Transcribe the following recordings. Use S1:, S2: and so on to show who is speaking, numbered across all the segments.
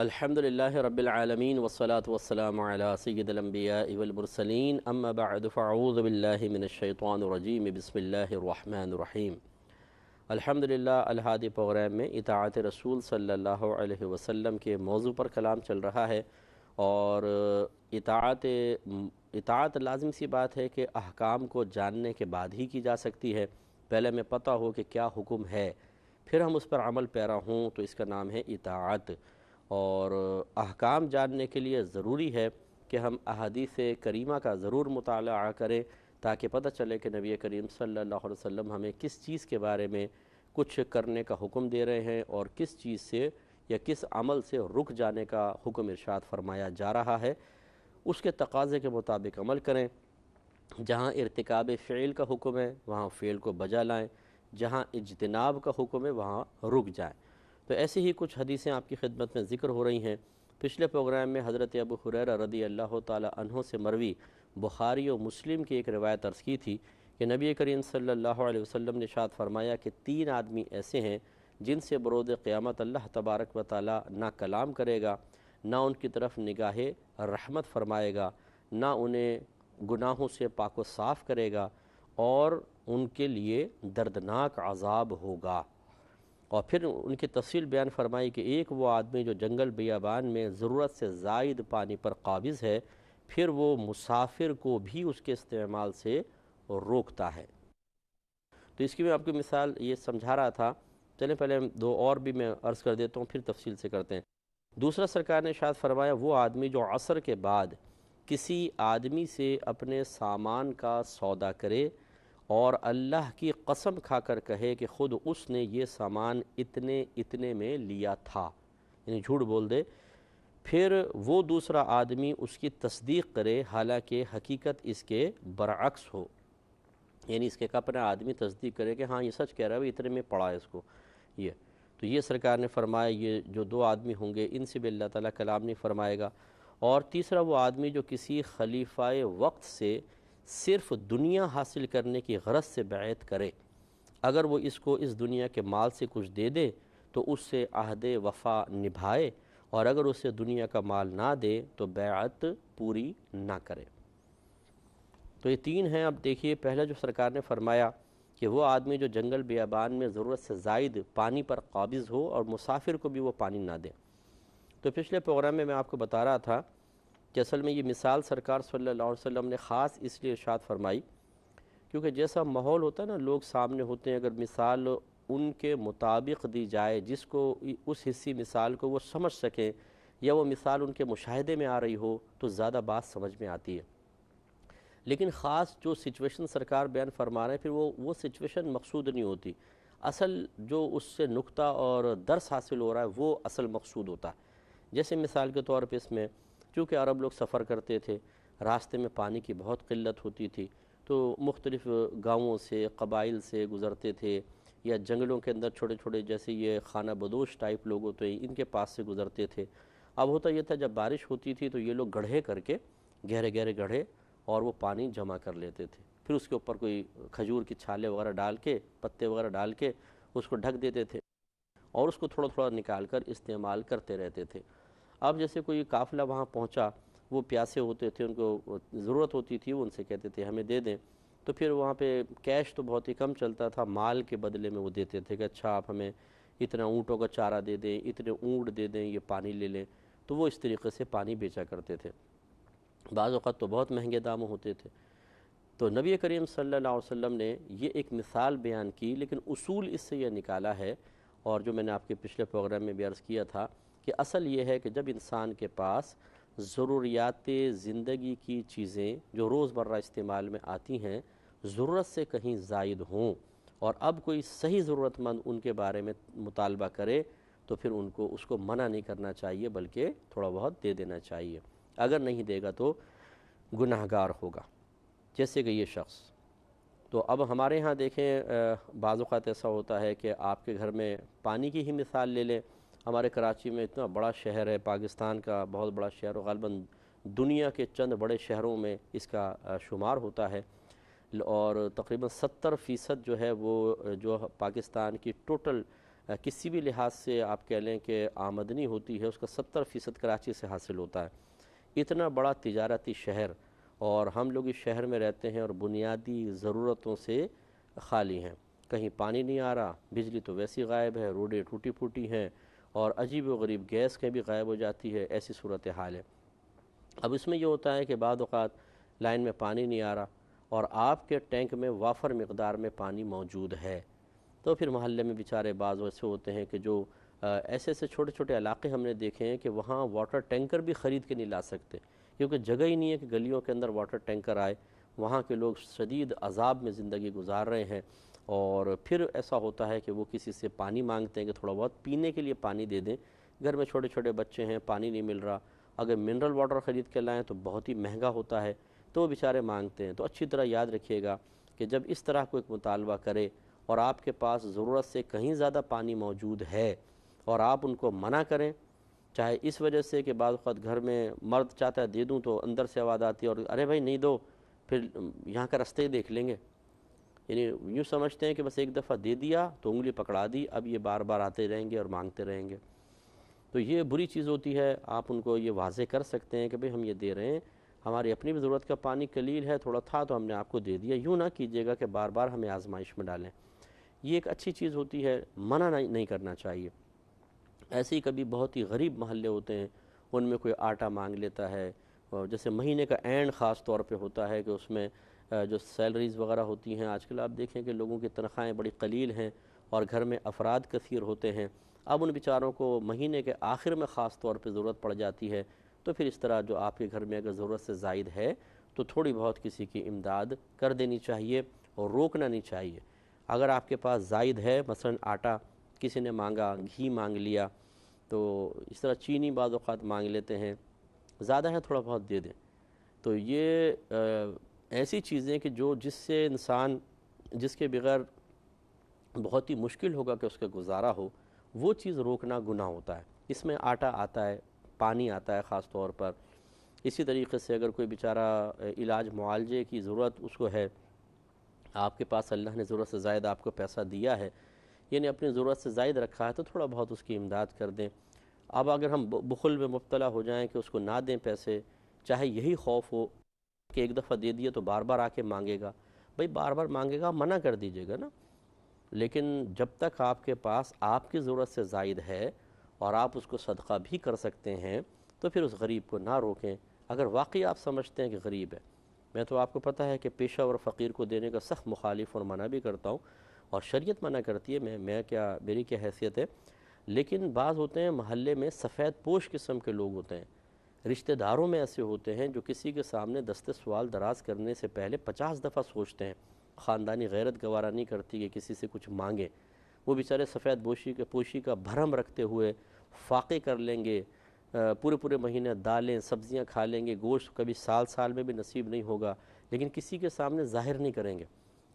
S1: الحمدللہ رب العالمین والصلاة والسلام علی سید الانبیاء والمرسلین اما بعد فاعوذ باللہ من الشیطان الرجیم بسم اللہ الرحمن الرحیم۔ الحمدللہ الہادی پروگرام میں اطاعت رسول صلی اللہ علیہ وسلم کے موضوع پر کلام چل رہا ہے، اور اطاعت لازم سی بات ہے کہ احکام کو جاننے کے بعد ہی کی جا سکتی ہے۔ پہلے ہمیں پتہ ہو کہ کیا حکم ہے، پھر ہم اس پر عمل پیرا ہوں تو اس کا نام ہے اطاعت۔ اور احکام جاننے کے لیے ضروری ہے کہ ہم احادیث کریمہ کا ضرور مطالعہ کریں، تاکہ پتہ چلے کہ نبی کریم صلی اللہ علیہ وسلم ہمیں کس چیز کے بارے میں کچھ کرنے کا حکم دے رہے ہیں، اور کس چیز سے یا کس عمل سے رک جانے کا حکم ارشاد فرمایا جا رہا ہے، اس کے تقاضے کے مطابق عمل کریں۔ جہاں ارتکاب فعل کا حکم ہے وہاں فعل کو بجا لائیں، جہاں اجتناب کا حکم ہے وہاں رک جائیں۔ تو ایسی ہی کچھ حدیثیں آپ کی خدمت میں ذکر ہو رہی ہیں۔ پچھلے پروگرام میں حضرت ابو ہریرہ رضی اللہ تعالی عنہ سے مروی بخاری و مسلم کی ایک روایت عرض کی تھی کہ نبی کریم صلی اللہ علیہ وسلم نے ارشاد فرمایا کہ 3 آدمی ایسے ہیں جن سے برود قیامت اللہ تبارک و تعالی نہ کلام کرے گا، نہ ان کی طرف نگاہ رحمت فرمائے گا، نہ انہیں گناہوں سے پاک و صاف کرے گا، اور ان کے لیے دردناک عذاب ہوگا۔ اور پھر ان کی تفصیل بیان فرمائی کہ ایک وہ آدمی جو جنگل بیابان میں ضرورت سے زائد پانی پر قابض ہے، پھر وہ مسافر کو بھی اس کے استعمال سے روکتا ہے۔ تو اس کی میں آپ کو مثال یہ سمجھا رہا تھا، چلیں پہلے 2 اور بھی میں عرض کر دیتا ہوں، پھر تفصیل سے کرتے ہیں۔ دوسرا سرکار نے ارشاد فرمایا وہ آدمی جو عصر کے بعد کسی آدمی سے اپنے سامان کا سودا کرے اور اللہ کی قسم کھا کر کہے کہ خود اس نے یہ سامان اتنے میں لیا تھا، یعنی جھوٹ بول دے، پھر وہ دوسرا آدمی اس کی تصدیق کرے حالانکہ حقیقت اس کے برعکس ہو، یعنی اس کے اپنا آدمی تصدیق کرے کہ ہاں یہ سچ کہہ رہا ہے، اتنے میں پڑا ہے اس کو یہ۔ تو یہ سرکار نے فرمایا یہ جو 2 آدمی ہوں گے ان سے بھی اللہ تعالیٰ کلام نہیں فرمائے گا۔ اور تیسرا وہ آدمی جو کسی خلیفہ وقت سے صرف دنیا حاصل کرنے کی غرض سے بیعت کرے، اگر وہ اس کو اس دنیا کے مال سے کچھ دے دے تو اس سے عہد وفا نبھائے، اور اگر اسے دنیا کا مال نہ دے تو بیعت پوری نہ کرے۔ تو یہ 3 ہیں۔ اب دیکھیے پہلا جو سرکار نے فرمایا کہ وہ آدمی جو جنگل بیابان میں ضرورت سے زائد پانی پر قابض ہو اور مسافر کو بھی وہ پانی نہ دے۔ تو پچھلے پروگرام میں آپ کو بتا رہا تھا کہ اصل میں یہ مثال سرکار صلی اللہ علیہ وسلم نے خاص اس لیے ارشاد فرمائی کیونکہ جیسا ماحول ہوتا ہے نا، لوگ سامنے ہوتے ہیں، اگر مثال ان کے مطابق دی جائے جس کو اس حصی مثال کو وہ سمجھ سکیں، یا وہ مثال ان کے مشاہدے میں آ رہی ہو تو زیادہ بات سمجھ میں آتی ہے۔ لیکن خاص جو سچویشن سرکار بیان فرما رہے ہیں پھر وہ سچویشن مقصود نہیں ہوتی، اصل جو اس سے نقطہ اور درس حاصل ہو رہا ہے وہ اصل مقصود ہوتا ہے۔ جیسے مثال کے طور پہ اس میں چونکہ عرب لوگ سفر کرتے تھے، راستے میں پانی کی بہت قلت ہوتی تھی، تو مختلف گاؤں سے قبائل سے گزرتے تھے، یا جنگلوں کے اندر چھوٹے چھوٹے جیسے یہ خانہ بدوش ٹائپ لوگ ہوتے ہیں ان کے پاس سے گزرتے تھے۔ اب ہوتا یہ تھا جب بارش ہوتی تھی تو یہ لوگ گڑھے کر کے گہرے گہرے گڑھے اور وہ پانی جمع کر لیتے تھے، پھر اس کے اوپر کوئی کھجور کی چھالے وغیرہ ڈال کے پتے وغیرہ ڈال کے اس کو ڈھک دیتے تھے، اور اس کو تھوڑا تھوڑا نکال کر استعمال کرتے رہتے تھے۔ اب جیسے کوئی قافلہ وہاں پہنچا، وہ پیاسے ہوتے تھے، ان کو ضرورت ہوتی تھی، وہ ان سے کہتے تھے ہمیں دے دیں، تو پھر وہاں پہ کیش تو بہت ہی کم چلتا تھا، مال کے بدلے میں وہ دیتے تھے کہ اچھا آپ ہمیں اتنا اونٹوں کا چارہ دے دیں، اتنے اونٹ دے دیں، یہ پانی لے لیں، تو وہ اس طریقے سے پانی بیچا کرتے تھے۔ بعض اوقات تو بہت مہنگے دام ہوتے تھے۔ تو نبی کریم صلی اللہ علیہ وسلم نے یہ ایک مثال بیان کی، لیکن اصول اس سے یہ نکالا ہے، اور جو میں نے آپ کے پچھلے پروگرام میں بھی عرض کیا تھا کہ اصل یہ ہے کہ جب انسان کے پاس ضروریات زندگی کی چیزیں جو روز مرہ استعمال میں آتی ہیں ضرورت سے کہیں زائد ہوں، اور اب کوئی صحیح ضرورت مند ان کے بارے میں مطالبہ کرے، تو پھر اس کو منع نہیں کرنا چاہیے بلکہ تھوڑا بہت دے دینا چاہیے۔ اگر نہیں دے گا تو گناہ گار ہوگا، جیسے کہ یہ شخص۔ تو اب ہمارے ہاں دیکھیں بعض اوقات ایسا ہوتا ہے کہ آپ کے گھر میں پانی کی ہی مثال لے لیں، ہمارے کراچی میں اتنا بڑا شہر ہے، پاکستان کا بہت بڑا شہر، اور غالباً دنیا کے چند بڑے شہروں میں اس کا شمار ہوتا ہے، اور تقریباً 70% جو ہے وہ جو پاکستان کی ٹوٹل کسی بھی لحاظ سے آپ کہہ لیں کہ آمدنی ہوتی ہے اس کا 70% کراچی سے حاصل ہوتا ہے۔ اتنا بڑا تجارتی شہر، اور ہم لوگ اس شہر میں رہتے ہیں اور بنیادی ضرورتوں سے خالی ہیں۔ کہیں پانی نہیں آ رہا، بجلی تو ویسی غائب ہے، روڈیں ٹوٹی پھوٹی ہیں، اور عجیب و غریب گیس کہیں بھی غائب ہو جاتی ہے، ایسی صورتحال ہے۔ اب اس میں یہ ہوتا ہے کہ بعض اوقات لائن میں پانی نہیں آ رہا اور آپ کے ٹینک میں وافر مقدار میں پانی موجود ہے، تو پھر محلے میں بیچارے بعض ایسے ہوتے ہیں کہ جو ایسے ایسے چھوٹے چھوٹے علاقے ہم نے دیکھے ہیں کہ وہاں واٹر ٹینکر بھی خرید کے نہیں لا سکتے، کیونکہ جگہ ہی نہیں ہے کہ گلیوں کے اندر واٹر ٹینکر آئے۔ وہاں کے لوگ شدید عذاب میں زندگی گزار رہے ہیں، اور پھر ایسا ہوتا ہے کہ وہ کسی سے پانی مانگتے ہیں کہ تھوڑا بہت پینے کے لیے پانی دے دیں۔ گھر میں چھوٹے چھوٹے بچے ہیں، پانی نہیں مل رہا، اگر منرل واٹر خرید کے لائیں تو بہت ہی مہنگا ہوتا ہے، تو وہ بیچارے مانگتے ہیں۔ تو اچھی طرح یاد رکھیے گا کہ جب اس طرح کو ایک مطالبہ کرے اور آپ کے پاس ضرورت سے کہیں زیادہ پانی موجود ہے اور آپ ان کو منع کریں، چاہے اس وجہ سے کہ بعض وقت گھر میں مرد چاہتا ہے دے دوں تو اندر سے آواز آتی ہے اور ارے بھائی نہیں دو، پھر یہاں کا رستے ہی دیکھ لیں گے، یعنی یوں سمجھتے ہیں کہ بس ایک دفعہ دے دیا تو انگلی پکڑا دی، اب یہ بار بار آتے رہیں گے اور مانگتے رہیں گے۔ تو یہ بری چیز ہوتی ہے۔ آپ ان کو یہ واضح کر سکتے ہیں کہ بھئی ہم یہ دے رہے ہیں، ہماری اپنی بھی ضرورت کا پانی قلیل ہے، تھوڑا تھا تو ہم نے آپ کو دے دیا۔ یوں نہ کیجیے گا کہ بار بار ہمیں آزمائش میں ڈالیں، یہ ایک اچھی چیز ہوتی ہے، منع نہیں کرنا چاہیے۔ ایسے ہی کبھی بہت ہی غریب محلے ہوتے ہیں، ان میں کوئی آٹا مانگ لیتا ہے، اور جیسے مہینے کا اینڈ خاص طور پہ ہوتا ہے کہ اس میں جو سیلریز وغیرہ ہوتی ہیں، آج کل آپ دیکھیں کہ لوگوں کی تنخواہیں بڑی قلیل ہیں اور گھر میں افراد کثیر ہوتے ہیں، اب ان بیچاروں کو مہینے کے آخر میں خاص طور پہ ضرورت پڑ جاتی ہے، تو پھر اس طرح جو آپ کے گھر میں اگر ضرورت سے زائد ہے تو تھوڑی بہت کسی کی امداد کر دینی چاہیے اور روکنا نہیں چاہیے۔ اگر آپ کے پاس زائد ہے، مثلا آٹا کسی نے مانگا، گھی مانگ لیا، تو اس طرح چینی بعض اوقات مانگ لیتے ہیں، زیادہ ہے تھوڑا بہت دے دیں۔ تو یہ ایسی چیزیں کہ جس سے انسان، جس کے بغیر بہت ہی مشکل ہوگا کہ اس کا گزارا ہو، وہ چیز روکنا گناہ ہوتا ہے۔ اس میں آٹا آتا ہے، پانی آتا ہے خاص طور پر۔ اسی طریقے سے اگر کوئی بیچارہ علاج معالجے کی ضرورت اس کو ہے، آپ کے پاس اللہ نے ضرورت سے زائد آپ کو پیسہ دیا ہے، یعنی اپنی ضرورت سے زائد رکھا ہے، تو تھوڑا بہت اس کی امداد کر دیں۔ اب اگر ہم بخل میں مبتلا ہو جائیں کہ اس کو نہ دیں پیسے، چاہے یہی خوف ہو کہ ایک دفعہ دے دیے تو بار بار آ کے مانگے گا، بھئی بار بار مانگے گا منع کر دیجئے گا نا۔ لیکن جب تک آپ کے پاس آپ کی ضرورت سے زائد ہے اور آپ اس کو صدقہ بھی کر سکتے ہیں، تو پھر اس غریب کو نہ روکیں۔ اگر واقعی آپ سمجھتے ہیں کہ غریب ہے، میں تو آپ کو پتہ ہے کہ پیشہ اور فقیر کو دینے کا سخت مخالف اور منع بھی کرتا ہوں، اور شریعت منع کرتی ہے، میں کیا، میری کیا حیثیت ہے۔ لیکن بعض ہوتے ہیں محلے میں سفید پوش قسم کے لوگ ہوتے ہیں، رشتہ داروں میں ایسے ہوتے ہیں جو کسی کے سامنے دست سوال دراز کرنے سے پہلے 50 دفعہ سوچتے ہیں، خاندانی غیرت گوارا نہیں کرتی کہ کسی سے کچھ مانگیں۔ وہ بیچارے سفید پوشی کا بھرم رکھتے ہوئے فاقے کر لیں گے، پورے مہینے دالیں سبزیاں کھا لیں گے، گوشت کبھی سال میں بھی نصیب نہیں ہوگا، لیکن کسی کے سامنے ظاہر نہیں کریں گے،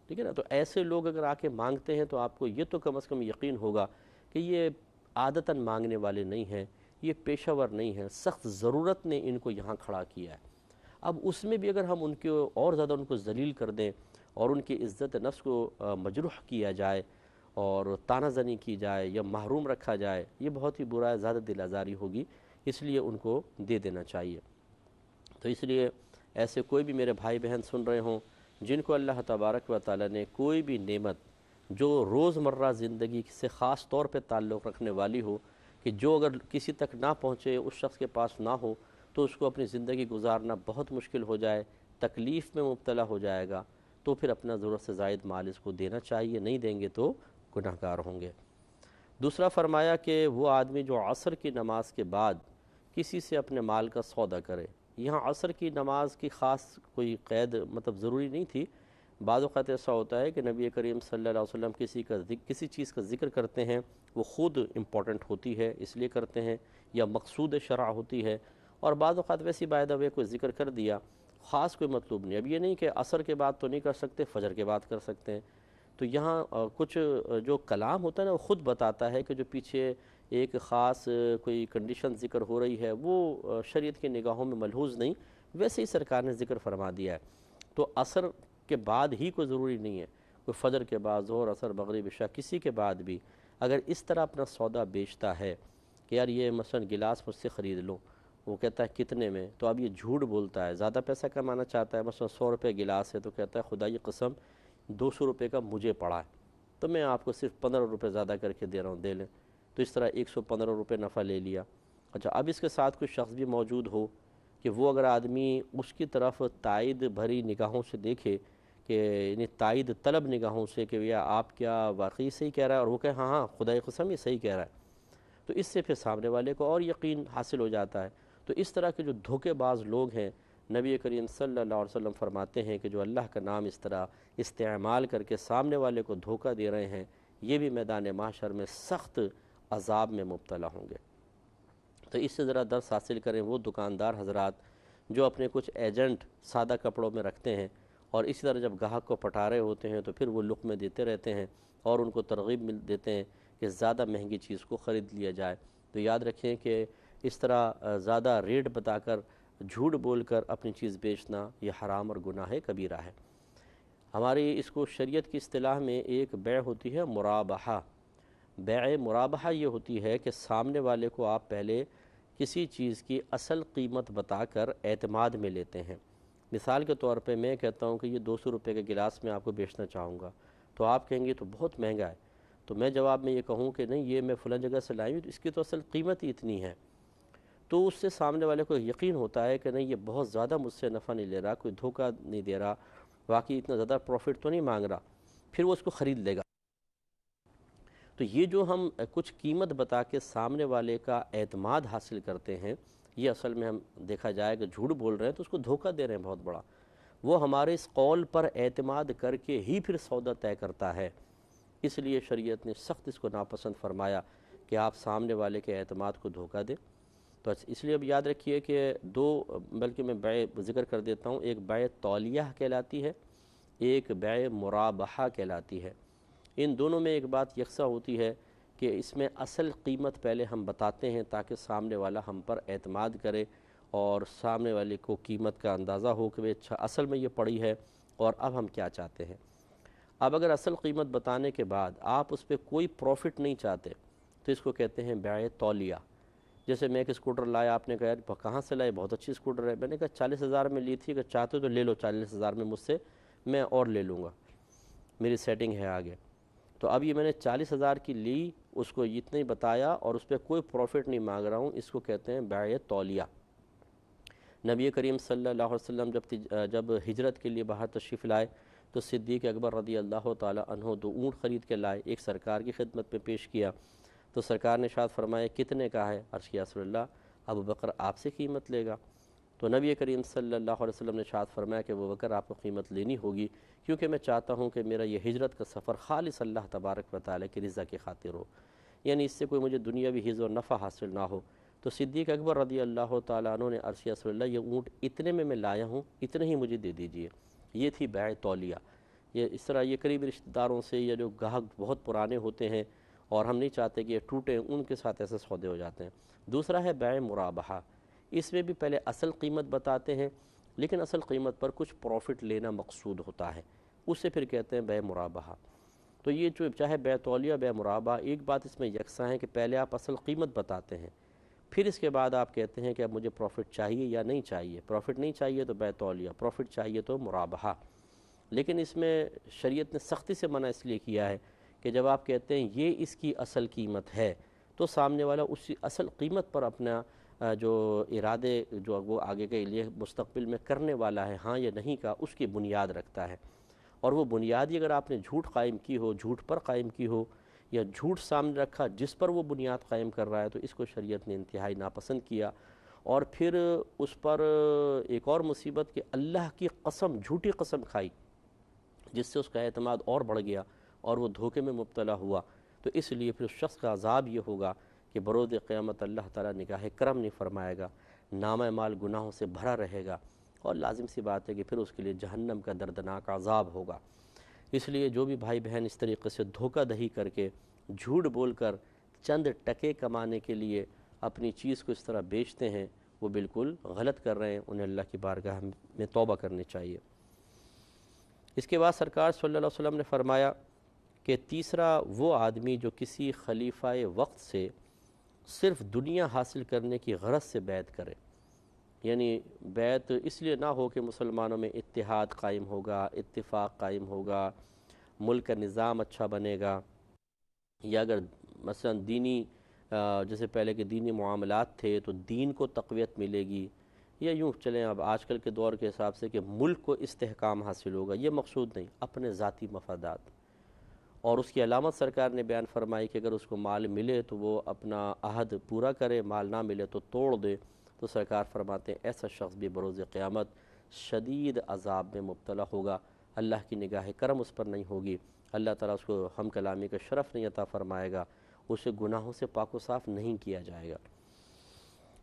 S1: ٹھیک ہے نا۔ تو ایسے لوگ اگر آ کے مانگتے ہیں تو آپ کو یہ تو کم از کم یقین ہوگا کہ یہ عادتاً مانگنے والے نہیں ہیں، یہ پیشہ ور نہیں ہیں، سخت ضرورت نے ان کو یہاں کھڑا کیا ہے۔ اب اس میں بھی اگر ہم ان کو اور زیادہ ان کو ذلیل کر دیں اور ان کی عزت نفس کو مجروح کیا جائے اور طعنہ زنی کی جائے یا محروم رکھا جائے، یہ بہت ہی برا ہے، زیادہ دل آزاری ہوگی، اس لیے ان کو دے دینا چاہیے۔ تو اس لیے ایسے کوئی بھی میرے بھائی بہن سن رہے ہوں جن کو اللہ تبارک و تعالی نے کوئی بھی نعمت جو روزمرہ زندگی سے خاص طور پہ تعلق رکھنے والی ہو، کہ جو اگر کسی تک نہ پہنچے، اس شخص کے پاس نہ ہو، تو اس کو اپنی زندگی گزارنا بہت مشکل ہو جائے، تکلیف میں مبتلا ہو جائے گا، تو پھر اپنا ضرورت سے زائد مال اس کو دینا چاہیے، نہیں دیں گے تو گناہ گار ہوں گے۔ دوسرا فرمایا کہ وہ آدمی جو عصر کی نماز کے بعد کسی سے اپنے مال کا سودا کرے۔ یہاں عصر کی نماز کی خاص کوئی قید ضروری نہیں تھی، بعض اوقات ایسا ہوتا ہے کہ نبی کریم صلی اللہ علیہ وسلم کسی چیز کا ذکر کرتے ہیں، وہ خود امپورٹنٹ ہوتی ہے اس لیے کرتے ہیں، یا مقصود شرع ہوتی ہے، اور بعض اوقات ویسی بائی دا وے کوئی ذکر کر دیا، خاص کوئی مطلوب نہیں۔ اب یہ نہیں کہ عصر کے بعد تو نہیں کر سکتے، فجر کے بعد کر سکتے ہیں۔ تو یہاں کچھ جو کلام ہوتا ہے نا، وہ خود بتاتا ہے کہ جو پیچھے ایک خاص کوئی کنڈیشن ذکر ہو رہی ہے، وہ شریعت کی نگاہوں میں ملحوظ نہیں، ویسے ہی سرکار نے ذکر فرما دیا ہے۔ تو عصر کے بعد ہی کوئی ضروری نہیں ہے، کوئی فجر کے بعد، ظہر، عصر، مغرب، عشاء، کسی کے بعد بھی اگر اس طرح اپنا سودا بیچتا ہے کہ یار یہ مثلا گلاس مجھ سے خرید لو، وہ کہتا ہے کتنے میں، تو اب یہ جھوٹ بولتا ہے، زیادہ پیسہ کمانا چاہتا ہے، مثلا 100 روپے گلاس ہے تو کہتا ہے خدا کی قسم 200 روپے کا مجھے پڑا ہے تو میں آپ کو صرف 15 روپے زیادہ کر کے دے رہا ہوں، دے لیں، تو اس طرح 115 روپے نفع لے لیا۔ اچھا، اب اس کے ساتھ کوئی شخص بھی موجود ہو کہ وہ اگر آدمی اس کی طرف تائید بھری نگاہوں سے دیکھے، کہ یعنی تائید طلب نگاہوں سے کہ بھیا آپ کیا واقعی صحیح کہہ رہا ہے، اور وہ کہے ہاں ہاں خدا کی قسم یہ صحیح کہہ رہا ہے، تو اس سے پھر سامنے والے کو اور یقین حاصل ہو جاتا ہے۔ تو اس طرح کے جو دھوکے باز لوگ ہیں، نبی کریم صلی اللہ علیہ وسلم فرماتے ہیں کہ جو اللہ کا نام اس طرح استعمال کر کے سامنے والے کو دھوکہ دے رہے ہیں، یہ بھی میدان محشر میں سخت عذاب میں مبتلا ہوں گے۔ تو اس سے ذرا درس حاصل کریں وہ دکاندار حضرات جو اپنے کچھ ایجنٹ سادہ کپڑوں میں رکھتے ہیں، اور اسی طرح جب گاہک کو پٹا رہے ہوتے ہیں تو پھر وہ لقمے دیتے رہتے ہیں اور ان کو ترغیب دیتے ہیں کہ زیادہ مہنگی چیز کو خرید لیا جائے۔ تو یاد رکھیں کہ اس طرح زیادہ ریٹ بتا کر، جھوٹ بول کر اپنی چیز بیچنا یہ حرام اور گناہ کبیرہ ہے۔ ہماری اس کو شریعت کی اصطلاح میں ایک بیع ہوتی ہے مرابحہ۔ بیع مرابحہ یہ ہوتی ہے کہ سامنے والے کو آپ پہلے کسی چیز کی اصل قیمت بتا کر اعتماد میں لیتے ہیں۔ مثال کے طور پہ میں کہتا ہوں کہ یہ 200 روپے کا گلاس میں آپ کو بیچنا چاہوں گا، تو آپ کہیں گے تو بہت مہنگا ہے، تو میں جواب میں یہ کہوں کہ نہیں یہ میں فلاں جگہ سے لائی ہوں تو اس کی تو اصل قیمت ہی اتنی ہے، تو اس سے سامنے والے کو یقین ہوتا ہے کہ نہیں یہ بہت زیادہ مجھ سے نفع نہیں لے رہا، کوئی دھوکہ نہیں دے رہا، واقعی اتنا زیادہ پروفٹ تو نہیں مانگ رہا، پھر وہ اس کو خرید لے گا۔ تو یہ جو ہم کچھ قیمت بتا کے سامنے والے کا اعتماد حاصل کرتے ہیں، یہ اصل میں ہم دیکھا جائے کہ جھوٹ بول رہے ہیں تو اس کو دھوکہ دے رہے ہیں بہت بڑا۔ وہ ہمارے اس قول پر اعتماد کر کے ہی پھر سودا طے کرتا ہے، اس لیے شریعت نے سخت اس کو ناپسند فرمایا کہ آپ سامنے والے کے اعتماد کو دھوکہ دیں۔ تو اس لیے اب یاد رکھیے کہ دو، بلکہ میں بیع ذکر کر دیتا ہوں، ایک بیع تولیہ کہلاتی ہے، ایک بیع مرابحہ کہلاتی ہے۔ ان دونوں میں ایک بات یکساں ہوتی ہے کہ اس میں اصل قیمت پہلے ہم بتاتے ہیں تاکہ سامنے والا ہم پر اعتماد کرے اور سامنے والے کو قیمت کا اندازہ ہو کہ اچھا اصل میں یہ پڑی ہے اور اب ہم کیا چاہتے ہیں۔ اب اگر اصل قیمت بتانے کے بعد آپ اس پہ کوئی پروفٹ نہیں چاہتے تو اس کو کہتے ہیں بیع تولیہ۔ جیسے میں ایک اسکوٹر لایا، آپ نے کہا یار کہاں سے لائے، بہت اچھی اسکوٹر ہے، میں نے کہا 40,000 میں لی تھی، اگر چاہتے تو لے لو 40,000 میں مجھ سے، میں اور لے لوں گا، میری سیٹنگ ہے آگے۔ تو اب یہ میں نے 40,000 کی لی، اس کو اتنا ہی بتایا اور اس پہ کوئی پروفٹ نہیں مانگ رہا ہوں، اس کو کہتے ہیں بیع تولیہ۔ نبی کریم صلی اللہ علیہ وسلم جب ہجرت کے لیے باہر تشریف لائے تو صدیق اکبر رضی اللہ تعالی عنہ 2 اونٹ خرید کے لائے، ایک سرکار کی خدمت میں پیش کیا تو سرکار نے ارشاد فرمایا کتنے کا ہے؟ عرض کیا رسول اللہ ابو بکر آپ سے قیمت لے گا، تو نبی کریم صلی اللہ علیہ وسلم نے ارشاد فرمایا کہ ابو بکر آپ کو قیمت لینی ہوگی، کیونکہ میں چاہتا ہوں کہ میرا یہ ہجرت کا سفر خالص اللہ تبارک و تعالی کی رضا کی خاطر ہو، یعنی اس سے کوئی مجھے دنیاوی حظ و نفع حاصل نہ ہو۔ تو صدیق اکبر رضی اللہ تعالیٰ عنہ نے عرض کیا رسول اللہ یہ اونٹ اتنے میں لایا ہوں، اتنے ہی مجھے دے دیجئے۔ یہ تھی بیع تولیہ۔ یہ اس طرح یہ قریبی رشتہ داروں سے یا جو گاہک بہت پرانے ہوتے ہیں اور ہم نہیں چاہتے کہ یہ ٹوٹیں، ان کے ساتھ ایسے سودے ہو جاتے ہیں۔ دوسرا ہے بیع مرابحہ، اس میں بھی پہلے اصل قیمت بتاتے ہیں لیکن اصل قیمت پر کچھ پروفٹ لینا مقصود ہوتا ہے، اس سے پھر کہتے ہیں بیع مرابحہ۔ تو یہ جو چاہے بیع تولیہ بیع مرابحہ، ایک بات اس میں یکساں ہے کہ پہلے آپ اصل قیمت بتاتے ہیں، پھر اس کے بعد آپ کہتے ہیں کہ اب مجھے پروفٹ چاہیے یا نہیں چاہیے، پروفٹ نہیں چاہیے تو بیع تولیہ، پروفٹ چاہیے تو مرابحہ۔ لیکن اس میں شریعت نے سختی سے منع اس لیے کیا ہے کہ جب آپ کہتے ہیں یہ اس کی اصل قیمت ہے تو سامنے والا اسی اصل قیمت پر اپنا جو ارادے جو وہ آگے کے لیے مستقبل میں کرنے والا ہے ہاں یا نہیں کا، اس کی بنیاد رکھتا ہے، اور وہ بنیادی اگر آپ نے جھوٹ قائم کی ہو، جھوٹ پر قائم کی ہو یا جھوٹ سامنے رکھا جس پر وہ بنیاد قائم کر رہا ہے، تو اس کو شریعت نے انتہائی ناپسند کیا۔ اور پھر اس پر ایک اور مصیبت کہ اللہ کی قسم، جھوٹی قسم کھائی جس سے اس کا اعتماد اور بڑھ گیا اور وہ دھوکے میں مبتلا ہوا، تو اس لیے پھر اس شخص کا عذاب یہ ہوگا کہ بروز قیامت اللہ تعالیٰ نگاہ کرم نہیں فرمائے گا، نامہ اعمال گناہوں سے بھرا رہے گا، اور لازم سی بات ہے کہ پھر اس کے لیے جہنم کا دردناک عذاب ہوگا۔ اس لیے جو بھی بھائی بہن اس طریقے سے دھوکہ دہی کر کے، جھوٹ بول کر چند ٹکے کمانے کے لیے اپنی چیز کو اس طرح بیچتے ہیں، وہ بالکل غلط کر رہے ہیں، انہیں اللہ کی بارگاہ میں توبہ کرنی چاہیے۔ اس کے بعد سرکار صلی اللہ علیہ وسلم نے فرمایا کہ تیسرا وہ آدمی جو کسی خلیفہ وقت سے صرف دنیا حاصل کرنے کی غرض سے بیعت کرے، یعنی بیعت اس لیے نہ ہو کہ مسلمانوں میں اتحاد قائم ہوگا، اتفاق قائم ہوگا، ملک کا نظام اچھا بنے گا، یا اگر مثلا دینی جیسے پہلے کے دینی معاملات تھے تو دین کو تقویت ملے گی، یا یوں چلیں اب آج کل کے دور کے حساب سے کہ ملک کو استحکام حاصل ہوگا، یہ مقصود نہیں، اپنے ذاتی مفادات۔ اور اس کی علامت سرکار نے بیان فرمائی کہ اگر اس کو مال ملے تو وہ اپنا عہد پورا کرے، مال نہ ملے تو توڑ دے۔ تو سرکار فرماتے ہیں ایسا شخص بھی بروز قیامت شدید عذاب میں مبتلا ہوگا، اللہ کی نگاہ کرم اس پر نہیں ہوگی، اللہ تعالیٰ اس کو ہم کلامی کا شرف نہیں عطا فرمائے گا، اسے گناہوں سے پاک و صاف نہیں کیا جائے گا۔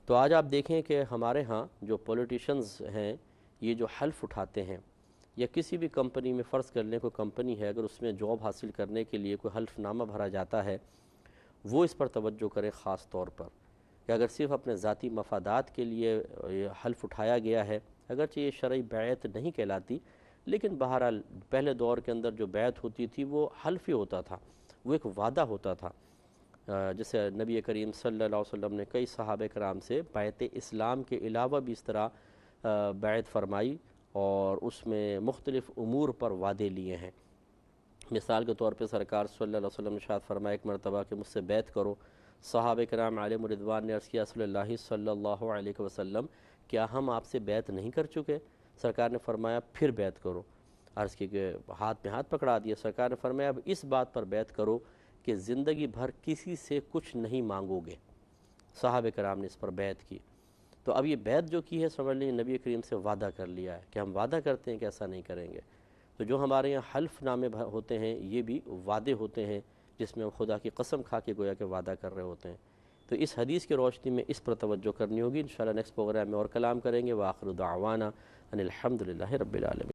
S1: تو آج آپ دیکھیں کہ ہمارے ہاں جو پولیٹیشنز ہیں یہ جو حلف اٹھاتے ہیں، یا کسی بھی کمپنی میں فرض کر لیں کوئی کمپنی ہے، اگر اس میں جاب حاصل کرنے کے لیے کوئی حلف نامہ بھرا جاتا ہے، وہ اس پر توجہ کریں خاص طور پر کہ اگر صرف اپنے ذاتی مفادات کے لیے یہ حلف اٹھایا گیا ہے، اگرچہ یہ شرعی بیعت نہیں کہلاتی، لیکن بہرحال پہلے دور کے اندر جو بیعت ہوتی تھی وہ حلف ہی ہوتا تھا، وہ ایک وعدہ ہوتا تھا۔ جیسے نبی کریم صلی اللہ علیہ وسلم نے کئی صحابہ کرام سے بیعت اسلام کے علاوہ بھی اس طرح بیعت فرمائی اور اس میں مختلف امور پر وعدے لیے ہیں۔ مثال کے طور پہ سرکار صلی اللہ علیہ وسلم نے ارشاد فرمایا ایک مرتبہ کہ مجھ سے بیعت کرو، صحابہ کرام علیہم رضوان نے عرض کیا رسول اللہ صلی اللہ علیہ وسلم کیا ہم آپ سے بیعت نہیں کر چکے؟ سرکار نے فرمایا پھر بیعت کرو، عرض کی کہ ہاتھ میں ہاتھ پکڑا دیا، سرکار نے فرمایا اب اس بات پر بیعت کرو کہ زندگی بھر کسی سے کچھ نہیں مانگو گے۔ صحابہ کرام نے اس پر بیعت کی۔ تو اب یہ بیعت جو کی ہے سمجھ لیں نبی کریم سے وعدہ کر لیا ہے کہ ہم وعدہ کرتے ہیں کہ ایسا نہیں کریں گے۔ تو جو ہمارے یہاں حلف نامے ہوتے ہیں یہ بھی وعدے ہوتے ہیں جس میں ہم خدا کی قسم کھا کے گویا کہ وعدہ کر رہے ہوتے ہیں۔ تو اس حدیث کی روشنی میں اس پر توجہ کرنی ہوگی۔ انشاءاللہ نیکسٹ پروگرام میں اور کلام کریں گے۔ وآخر دعوانا ان الحمد للہ رب العالمین۔